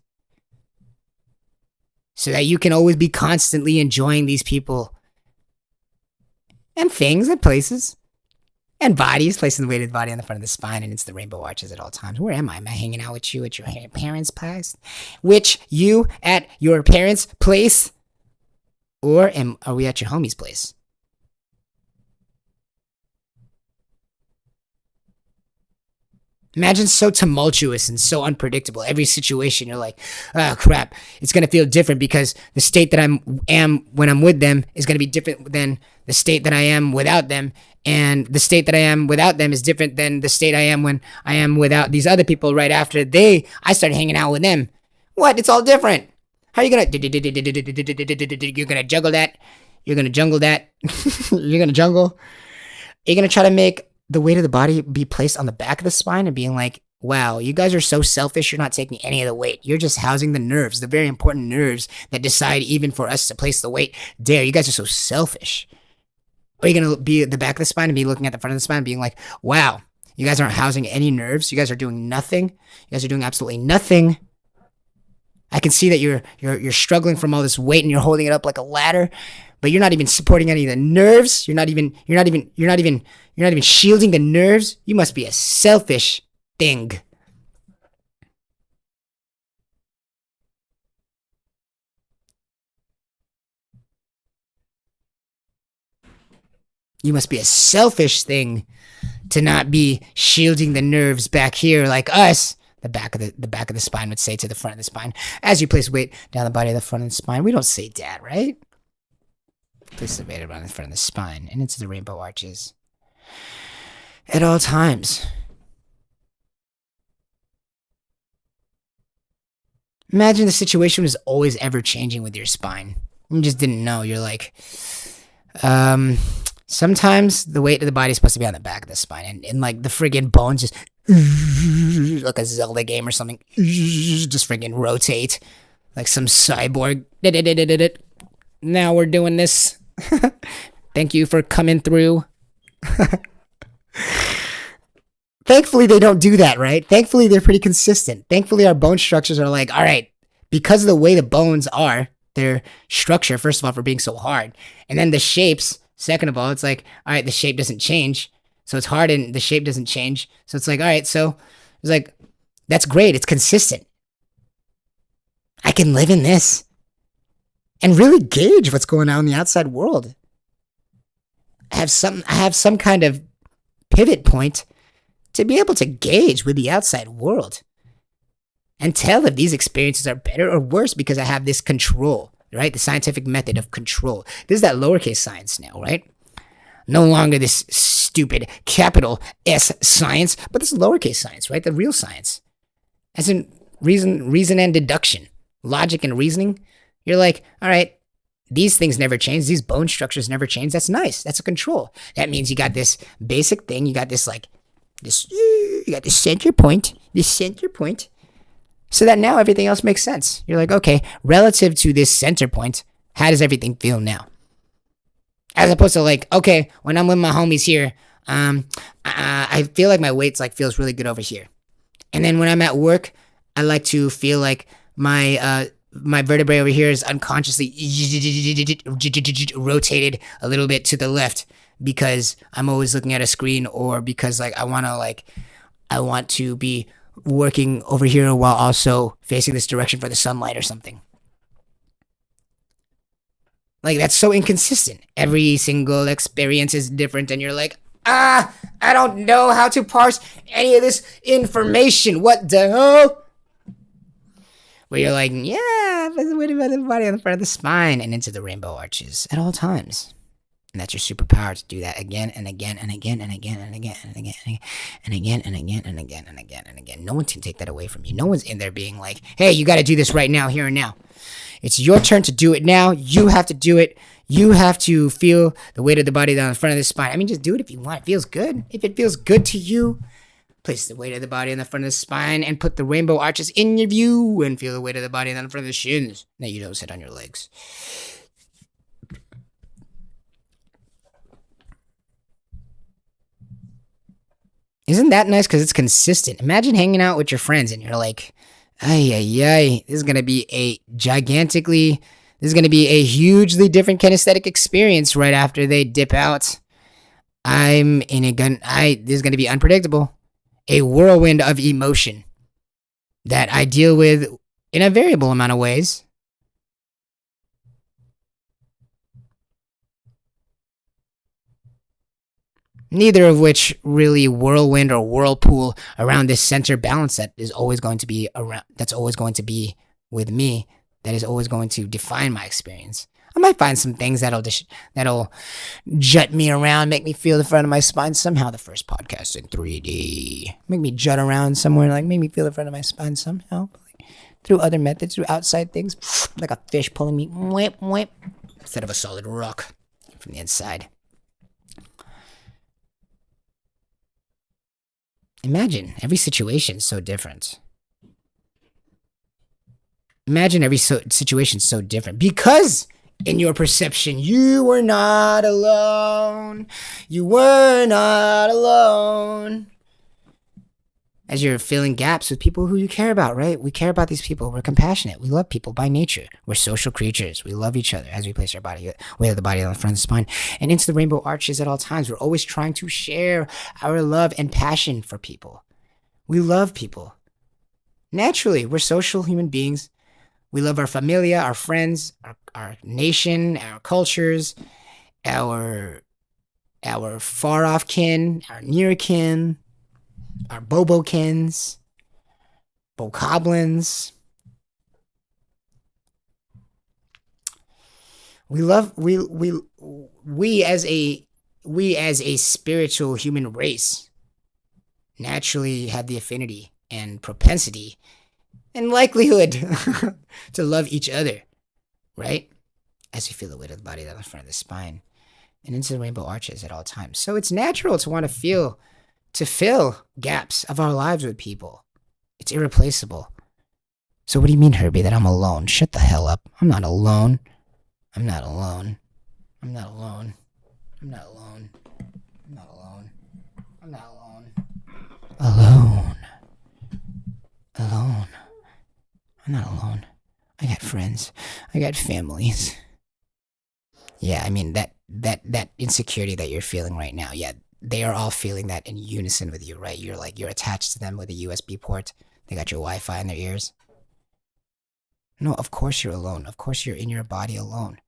So that you can always be constantly enjoying these people. And things and places. And bodies. Placing the weight of the body on the front of the spine and into the rainbow arches at all times. Where am I? Am I hanging out with you at your parents' place? Which you at your parents' place? Or are we at your homie's place? Imagine so tumultuous and so unpredictable. Every situation, you're like, oh crap, it's gonna feel different because the state that I am when I'm with them is gonna be different than the state that I am without them, and the state that I am without them is different than the state I am when I am without these other people. Right after I started hanging out with them. What? It's all different. How are you gonna? You're gonna juggle that. You're gonna jungle that. You're gonna jungle. You're gonna try to make the weight of the body be placed on the back of the spine and being like, wow, you guys are so selfish. You're not taking any of the weight. You're just housing the nerves, the very important nerves that decide even for us to place the weight there. You guys are so selfish. Or you're gonna be at the back of the spine and be looking at the front of the spine and being like, wow, you guys aren't housing any nerves. You guys are doing nothing. You guys are doing absolutely nothing. I can see that you're struggling from all this weight and you're holding it up like a ladder, but you're not even supporting any of the nerves. You're not even shielding the nerves. You must be a selfish thing. You must be a selfish thing to not be shielding the nerves back here like us. The back of the spine would say to the front of the spine. As you place weight down the body of the front of the spine, we don't say that, right? Place the weight around the front of the spine and into the rainbow arches. At all times. Imagine the situation was always ever changing with your spine. You just didn't know. You're like, sometimes the weight of the body is supposed to be on the back of the spine, and like the friggin' bones just like a Zelda game or something, just friggin' rotate like some cyborg. Now we're doing this. Thank you for coming through. Thankfully, they don't do that, right? Thankfully, they're pretty consistent. Thankfully, our bone structures are like, all right, because of the way the bones are, their structure, first of all, for being so hard, and then the shapes, second of all, it's like, all right, the shape doesn't change. So it's hard and the shape doesn't change. So it's like, all right, so it's like, that's great. It's consistent. I can live in this and really gauge what's going on in the outside world. I have some kind of pivot point to be able to gauge with the outside world and tell if these experiences are better or worse because I have this control, right? The scientific method of control. This is that lowercase science now, right? No longer this stupid capital S science, but this is lowercase science, right? The real science. As in reason and deduction, logic and reasoning. You're like, all right, these things never change. These bone structures never change. That's nice. That's a control. That means you got this basic thing. You got this you got this center point, so that now everything else makes sense. You're like, okay, relative to this center point, how does everything feel now? As opposed to like, okay, when I'm with my homies here, I feel like my weight feels really good over here. And then when I'm at work, I like to feel like my vertebrae over here is unconsciously rotated a little bit to the left because I'm always looking at a screen, or because I want to be working over here while also facing this direction for the sunlight or something. Like, that's so inconsistent. Every single experience is different, and you're like, I don't know how to parse any of this information. What the hell? Where you're like, yeah, the weight of the body on the front of the spine and into the rainbow arches at all times. And that's your superpower to do that again and again and again and again and again and again and again and again and again and again and again. No one can take that away from you. No one's in there being like, hey, you got to do this right now, here and now. It's your turn to do it now. You have to do it. You have to feel the weight of the body down the front of the spine. I mean, just do it if you want. It feels good. If it feels good to you, place the weight of the body on the front of the spine and put the rainbow arches in your view and feel the weight of the body on the front of the shins. Now you don't sit on your legs. Isn't that nice? Because it's consistent. Imagine hanging out with your friends and you're like, ay, ay, ay, this is going to be a hugely different kinesthetic experience right after they dip out. This is going to be unpredictable. A whirlwind of emotion that I deal with in a variable amount of ways. Neither of which really whirlwind or whirlpool around this center balance that is always going to be around, that's always going to be with me, that is always going to define my experience. I might find some things that'll jut me around, make me feel the front of my spine. Somehow the first podcast in 3D. Make me jut around somewhere, make me feel the front of my spine somehow. Through other methods, through outside things, like a fish pulling me, whip, whip, instead of a solid rock from the inside. Imagine every situation so different. Imagine every situation so different because in your perception, you were not alone. You were not alone. As you're filling gaps with people who you care about, right? We care about these people. We're compassionate. We love people by nature. We're social creatures. We love each other as we place our body, weight of the body on the front of the spine and into the rainbow arches at all times. We're always trying to share our love and passion for people. We love people. Naturally, we're social human beings. We love our familia, our friends, our nation, our cultures, our far off kin, our near kin, our Bobokins, Bokoblins. We as a spiritual human race naturally have the affinity and propensity and likelihood to love each other, right? As we feel the weight of the body down the front of the spine and into the rainbow arches at all times. So it's natural to want to fill gaps of our lives with people. It's irreplaceable. So what do you mean, Herbie, that I'm alone? Shut the hell up. I'm not alone. I'm not alone. I'm not alone. I'm not alone. I'm not alone. I'm not alone. Alone. Alone. I'm not alone. I got friends. I got families. Yeah, I mean, that insecurity that you're feeling right now, yeah, they are all feeling that in unison with you, right? You're attached to them with a USB port. They got your Wi-Fi in their ears. No, of course you're alone. Of course you're in your body alone.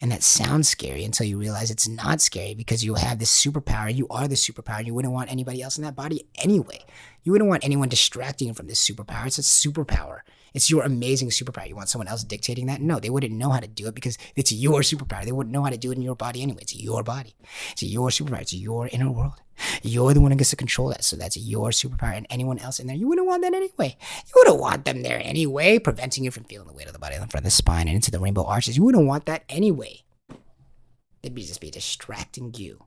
And that sounds scary until you realize it's not scary because you have this superpower. You are the superpower. And you wouldn't want anybody else in that body anyway. You wouldn't want anyone distracting you from this superpower. It's a superpower. It's your amazing superpower. You want someone else dictating that? No, they wouldn't know how to do it because it's your superpower. They wouldn't know how to do it in your body anyway. It's your body. It's your superpower. It's your inner world. You're the one who gets to control that. So that's your superpower. And anyone else in there, you wouldn't want that anyway. You wouldn't want them there anyway, preventing you from feeling the weight of the body on the front of the spine and into the rainbow arches. You wouldn't want that anyway. They'd just be distracting you.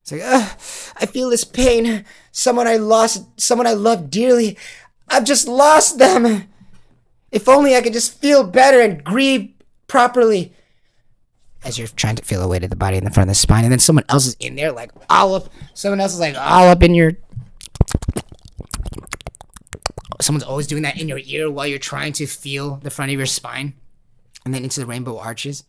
It's like, I feel this pain. Someone I lost, someone I love dearly. I've just lost them. If only I could just feel better and grieve properly. As you're trying to feel the weight of the body in the front of the spine, and then someone else is in there, like all up. Someone else is like all up in your. Someone's always doing that in your ear while you're trying to feel the front of your spine, and then into the rainbow arches.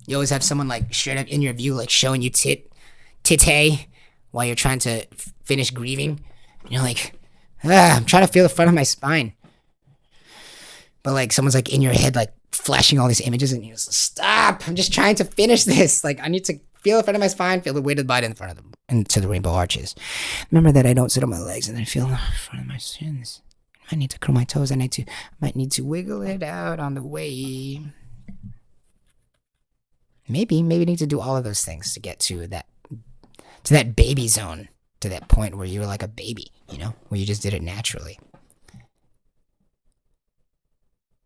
You always have someone like straight up in your view, like showing you titty, while you're trying to finish grieving. And you're like, I'm trying to feel the front of my spine. But like someone's like in your head, like flashing all these images, and you're just stop. I'm just trying to finish this. Like I need to feel the front of my spine, feel the weight of the body in front of them, into the rainbow arches. Remember that I don't sit on my legs and then feel the front of my shins. I need to curl my toes. I might need to wiggle it out on the way. Maybe need to do all of those things to get to that baby zone, to that point where you were like a baby, where you just did it naturally.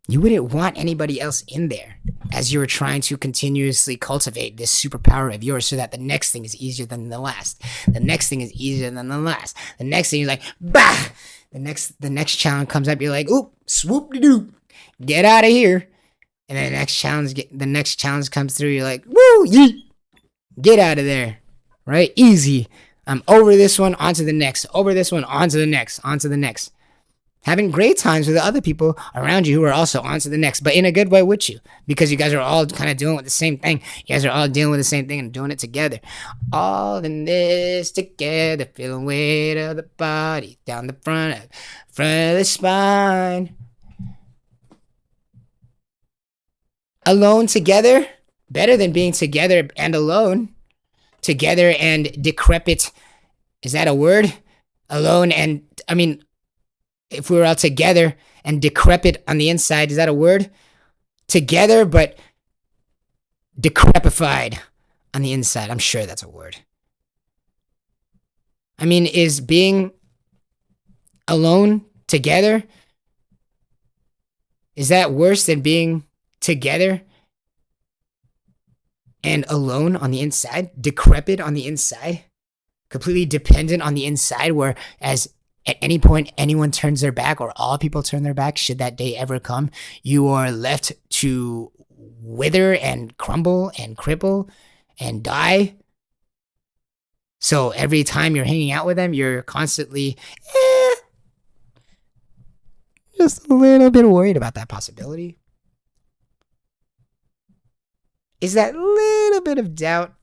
You wouldn't want anybody else in there as you were trying to continuously cultivate this superpower of yours so that the next thing is easier than the last. The next thing is easier than the last. The next thing is like, bah! The next challenge comes up, you're like, oop, swoop-de-doo, get out of here. And then the next challenge comes through, you're like, woo, yeet, get out of there, right? Easy. I'm over this one, onto the next. Over this one, onto the next, onto the next. Having great times with the other people around you who are also onto the next, but in a good way with you, because you guys are all kind of dealing with the same thing. You guys are all dealing with the same thing and doing it together. All in this together, feel the weight of the body down the front of the spine. Alone together, better than being together and alone. Together and decrepit. Is that a word? Alone and, if we were all together and decrepit on the inside, is that a word? Together, but decrepified on the inside. I'm sure that's a word. Is being alone together, is that worse than being together and alone on the inside? Decrepit on the inside? Completely dependent on the inside, whereas at any point anyone turns their back or all people turn their back, should that day ever come, you are left to wither and crumble and cripple and die So every time you're hanging out with them, you're constantly eh, just a little bit worried about that possibility. Is that little bit of doubt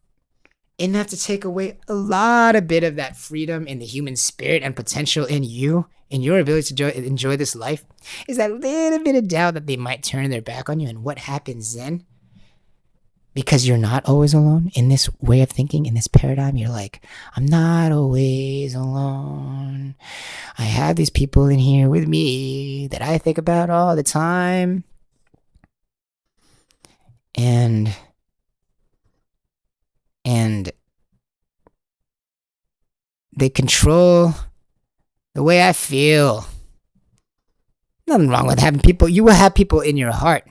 enough to take away a lot of bit of that freedom in the human spirit and potential in you, in your ability to enjoy this life? Is that little bit of doubt that they might turn their back on you, and what happens then? Because you're not always alone in this way of thinking, in this paradigm. You're like, I'm not always alone. I have these people in here with me that I think about all the time. And they control the way I feel. Nothing wrong with having people. You will have people in your heart.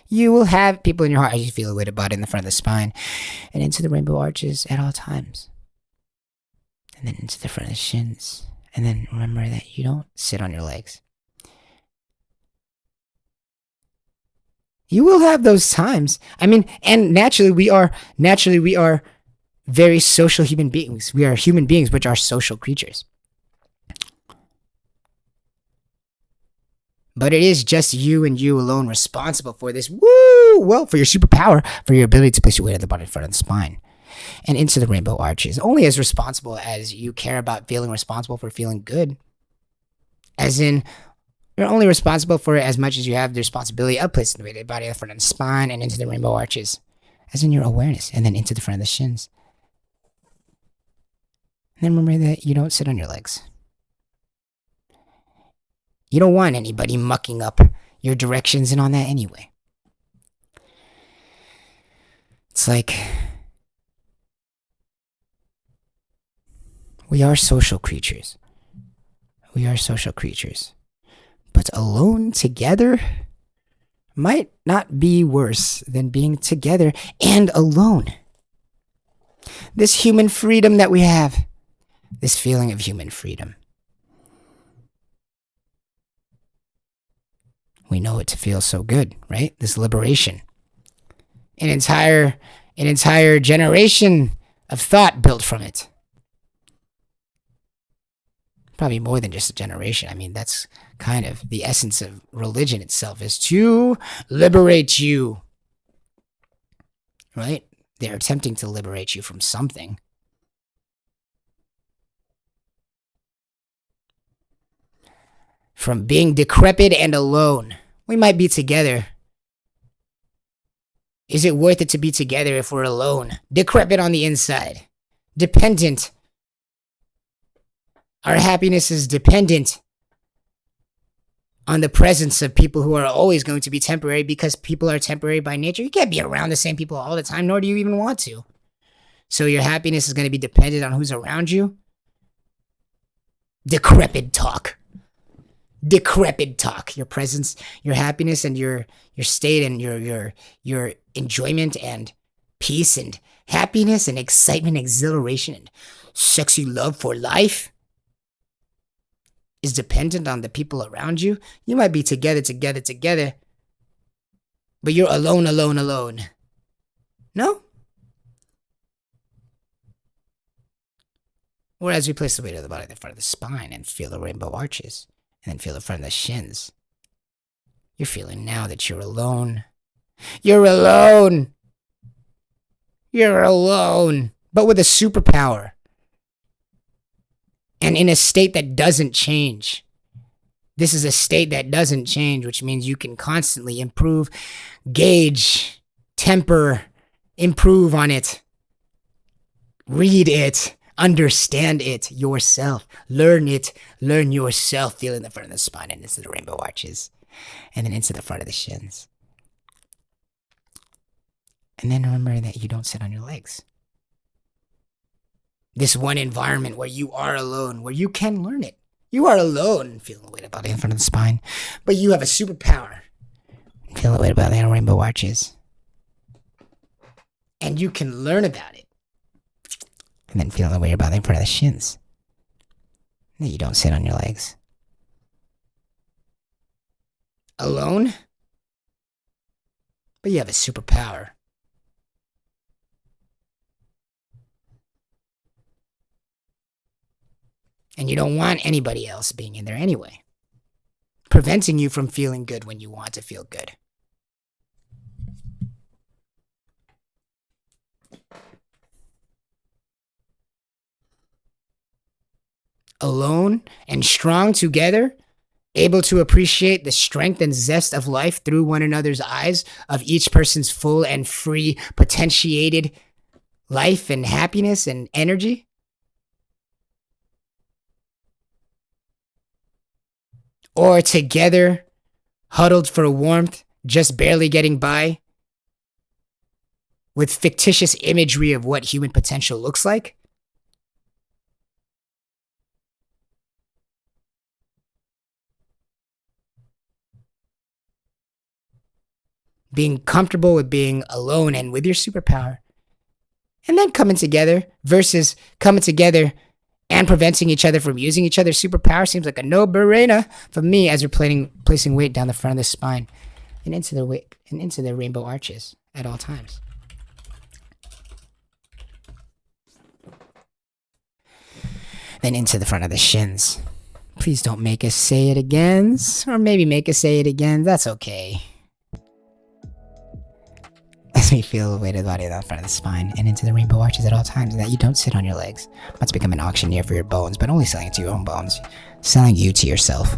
You will have people in your heart as you feel a weight of body in the front of the spine and into the rainbow arches at all times. And then into the front of the shins. And then remember that you don't sit on your legs. You will have those times. I mean, and naturally we are very social human beings. We are human beings which are social creatures. But it is just you and you alone responsible for this. Well, for your superpower, for your ability to place your weight at the bottom in front of the spine and into the rainbow arches. Only as responsible as you care about feeling responsible for feeling good. As in, you're only responsible for it as much as you have the responsibility of placing the weight of the body at the front of the spine and into the rainbow arches. As in your awareness, and then into the front of the shins. And then remember that you don't sit on your legs. You don't want anybody mucking up your directions and on that anyway. It's like, we are social creatures. We are social creatures. But alone together might not be worse than being together and alone. This human freedom that we have, this feeling of human freedom. We know it to feel so good, right? This liberation. An entire generation of thought built from it. Probably more than just a generation. I mean, that's kind of the essence of religion itself, is to liberate you. Right? They're attempting to liberate you from something. From being decrepit and alone. We might be together. Is it worth it to be together if we're alone? Decrepit on the inside. Dependent. Our happiness is dependent on the presence of people who are always going to be temporary, because people are temporary by nature. You can't be around the same people all the time, nor do you even want to. So your happiness is going to be dependent on who's around you. Decrepit talk. Decrepit talk. Your presence, your happiness, and your state, and your enjoyment and peace and happiness and excitement, exhilaration, and sexy love for life is dependent on the people around you. You might be together, but you're alone. No? Whereas we place the weight of the body at the front of the spine and feel the rainbow arches, and then feel the front of the shins. You're feeling now that you're alone. You're alone. You're alone, but with a superpower. And in a state that doesn't change. This is a state that doesn't change, which means you can constantly improve, gauge, temper, improve on it, read it, understand it yourself, learn it, learn yourself, feel in the front of the spine and into the rainbow arches, and then into the front of the shins. And then remember that you don't sit on your legs. This one environment where you are alone, where you can learn it. You are alone, feeling the weight of the body in front of the spine, but you have a superpower. Feel the weight of the body in rainbow arches. And you can learn about it. And then feel the weight of the body in front of the shins. And you don't sit on your legs. Alone, but you have a superpower. And you don't want anybody else being in there anyway, preventing you from feeling good when you want to feel good. Alone and strong together, able to appreciate the strength and zest of life through one another's eyes of each person's full and free potentiated life and happiness and energy. Or together, huddled for warmth, just barely getting by, with fictitious imagery of what human potential looks like. Being comfortable with being alone and with your superpower. And then coming together versus coming together and preventing each other from using each other's superpower seems like a no-brainer for me as we're placing weight down the front of the spine and into the rainbow arches at all times. Then into the front of the shins. Please don't make us say it again, or maybe make us say it again. That's okay. As we feel the weight of the body down the front of the spine and into the rainbow arches at all times, and that you don't sit on your legs. Not to become an auctioneer for your bones, but only selling it to your own bones. Selling you to yourself.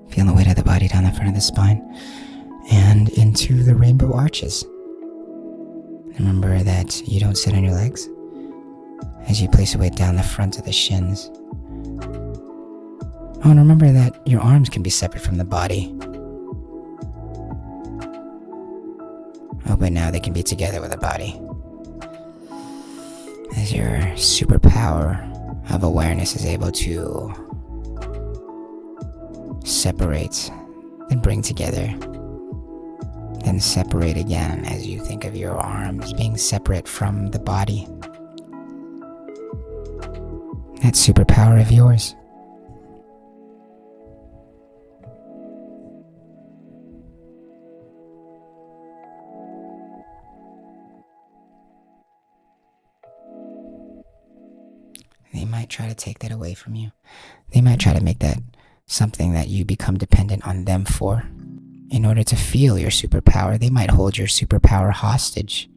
Feeling the weight of the body down the front of the spine and into the rainbow arches. Remember that you don't sit on your legs as you place the weight down the front of the shins. Oh, and remember that your arms can be separate from the body. Oh, but now they can be together with the body. As your superpower of awareness is able to separate and bring together, then separate again as you think of your arms being separate from the body. That superpower of yours. They might try to take that away from you. They might try to make that something that you become dependent on them for. In order to feel your superpower, they might hold your superpower hostage.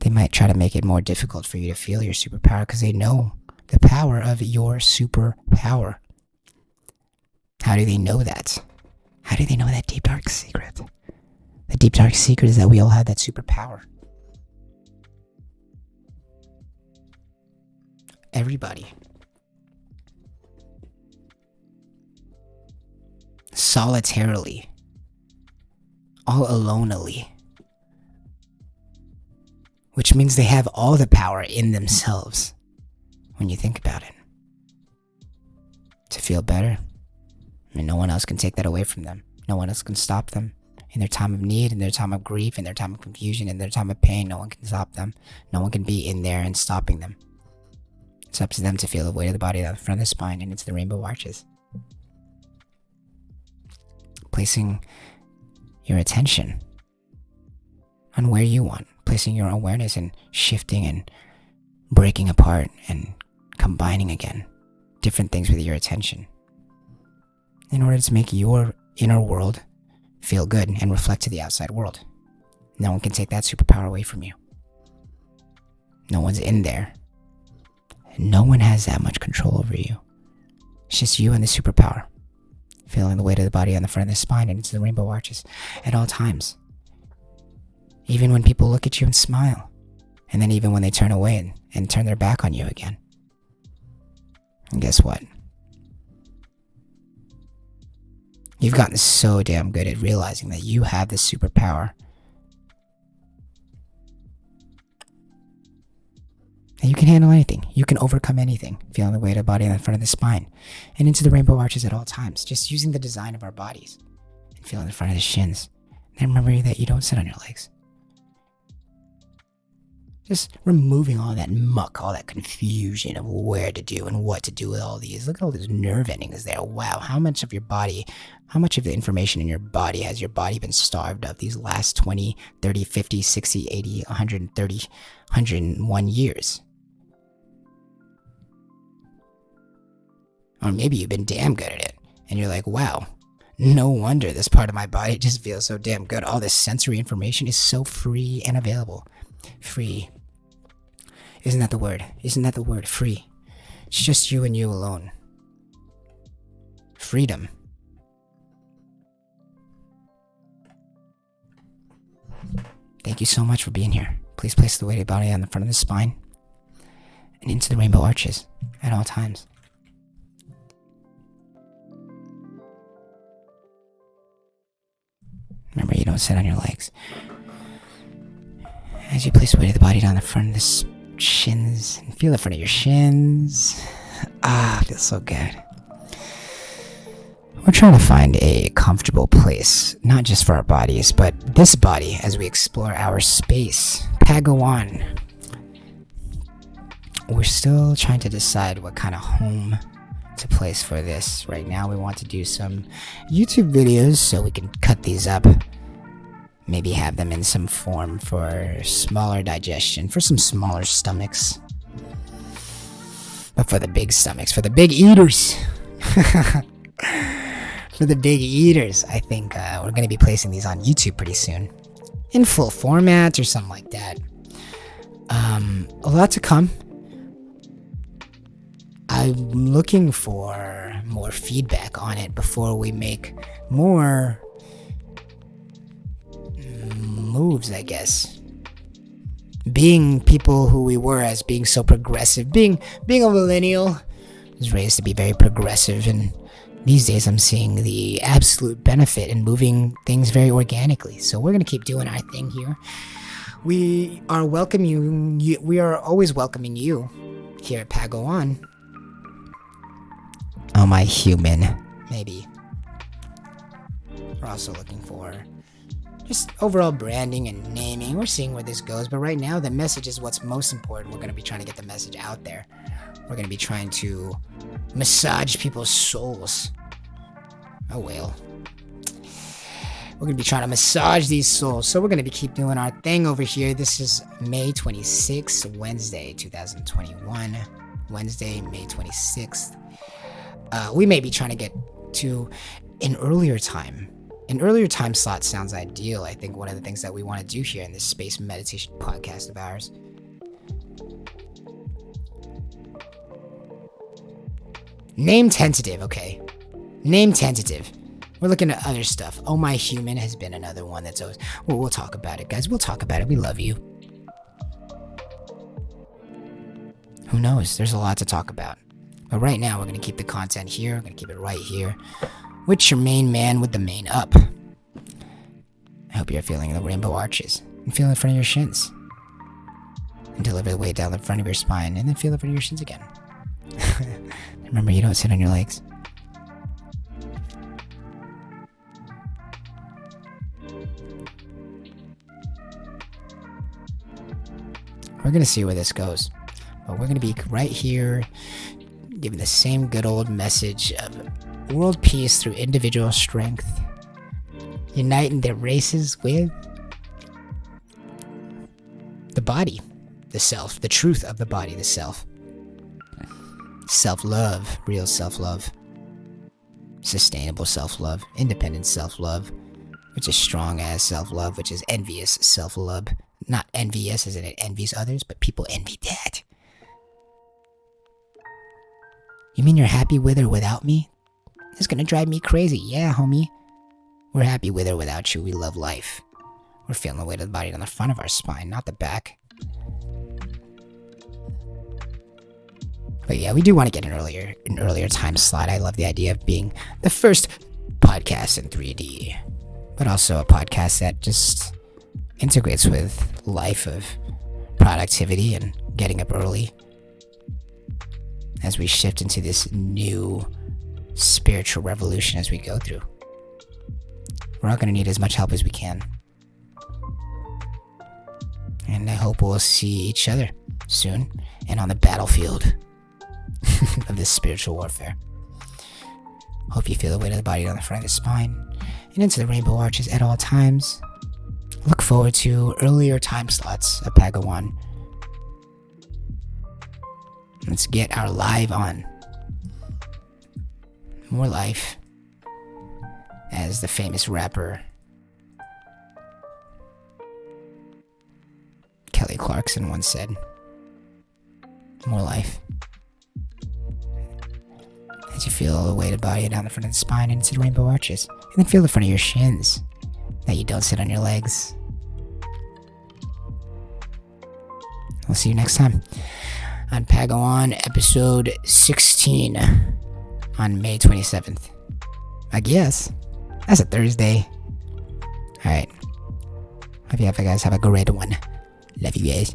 They might try to make it more difficult for you to feel your superpower because they know the power of your superpower. How do they know that? How do they know that deep dark secret? The deep dark secret is that we all have that superpower. Everybody. Solitarily. All alonely. Which means they have all the power in themselves when you think about it. To feel better. I mean, no one else can take that away from them. No one else can stop them. In their time of need, in their time of grief, in their time of confusion, in their time of pain, no one can stop them. No one can be in there and stopping them. It's up to them to feel the weight of the body down the front of the spine and into the rainbow arches. Placing your attention on where you want. Placing your awareness and shifting and breaking apart and combining again different things with your attention. In order to make your inner world feel good and reflect to the outside world. No one can take that superpower away from you. No one's in there. No one has that much control over you. It's just you and the superpower. Feeling the weight of the body on the front of the spine and into the rainbow arches at all times. Even when people look at you and smile. And then even when they turn away and turn their back on you again. And guess what? You've gotten so damn good at realizing that you have this superpower. And you can handle anything. You can overcome anything. Feeling the weight of the body on the front of the spine. And into the rainbow arches at all times. Just using the design of our bodies. And feeling the front of the shins. And remember that you don't sit on your legs. Just removing all that muck, all that confusion of where to do and what to do with all these. Look at all these nerve endings there. Wow, how much of your body, how much of the information in your body has your body been starved of these last 20, 30, 50, 60, 80, 130, 101 years? Or maybe you've been damn good at it, and you're like, wow, no wonder this part of my body just feels so damn good. All this sensory information is so free and available. Free. Isn't that the word? Isn't that the word? Free. It's just you and you alone. Freedom. Thank you so much for being here. Please place the weighted body on the front of the spine and into the rainbow arches at all times. Remember, you don't sit on your legs. As you place the weight of the body down the front of the shins, and feel the front of your shins. Ah, feels so good. We're trying to find a comfortable place, not just for our bodies, but this body as we explore our space. Padawan. We're still trying to decide what kind of home to place for this. Right now we want to do some YouTube videos so we can cut these up. Maybe have them in some form for smaller digestion, for some smaller stomachs. But for the big stomachs, for the big eaters. For the big eaters, I think we're going to be placing these on YouTube pretty soon. In full format or something like that. A lot to come. I'm looking for more feedback on it before we make more moves, I guess. Being people who we were as being so progressive, being a millennial, was raised to be very progressive, and these days I'm seeing the absolute benefit in moving things very organically. So we're gonna keep doing our thing here. We are welcoming you. We are always welcoming you here at Padawan. Oh, my human, maybe. We're also looking for just overall branding and naming. We're seeing where this goes, but right now the message is what's most important. We're going to be trying to get the message out there. We're going to be trying to massage people's souls. Oh, well. We're going to be trying to massage these souls. So we're going to be keep doing our thing over here. This is May 26th, Wednesday, 2021. Wednesday, May 26th. We may be trying to get to an earlier time. An earlier time slot sounds ideal. I think one of the things that we want to do here in this space meditation podcast of ours. Name tentative, okay. Name tentative. We're looking at other stuff. Oh My Human has been another one that's always... Well, we'll talk about it, guys. We'll talk about it. We love you. Who knows? There's a lot to talk about. But right now, we're going to keep the content here. We're going to keep it right here. With your main man with the mane up. I hope you're feeling the rainbow arches. And feel in front of your shins. And deliver the weight down the front of your spine. And then feel in front of your shins again. Remember, you don't sit on your legs. We're going to see where this goes. But we're going to be right here, giving the same good old message of world peace through individual strength. Uniting their races with the body, the self, the truth of the body, the self. Self-love, real self-love. Sustainable self-love, independent self-love, which is strong as self-love, which is envious self-love. Not envious as in it envies others, but people envy that. You mean you're happy with or without me? It's gonna drive me crazy. Yeah, homie. We're happy with or without you. We love life. We're feeling the weight of the body on the front of our spine, not the back. But yeah, we do want to get an earlier time slot. I love the idea of being the first podcast in 3D, but also a podcast that just integrates with life of productivity and getting up early as we shift into this new spiritual revolution as we go through. We're all going to need as much help as we can. And I hope we'll see each other soon and on the battlefield of this spiritual warfare. Hope you feel the weight of the body on the front of the spine and into the rainbow arches at all times. Look forward to earlier time slots of Padawan. Let's get our live on. More life. As the famous rapper Kelly Clarkson once said. More life. As you feel the weight of the body down the front of the spine and into the rainbow arches. And then feel the front of your shins. That you don't sit on your legs. I'll see you next time on Padawan episode 16 on May 27th. I guess. That's a Thursday. Alright. Hope you guys have a great one. Love you guys.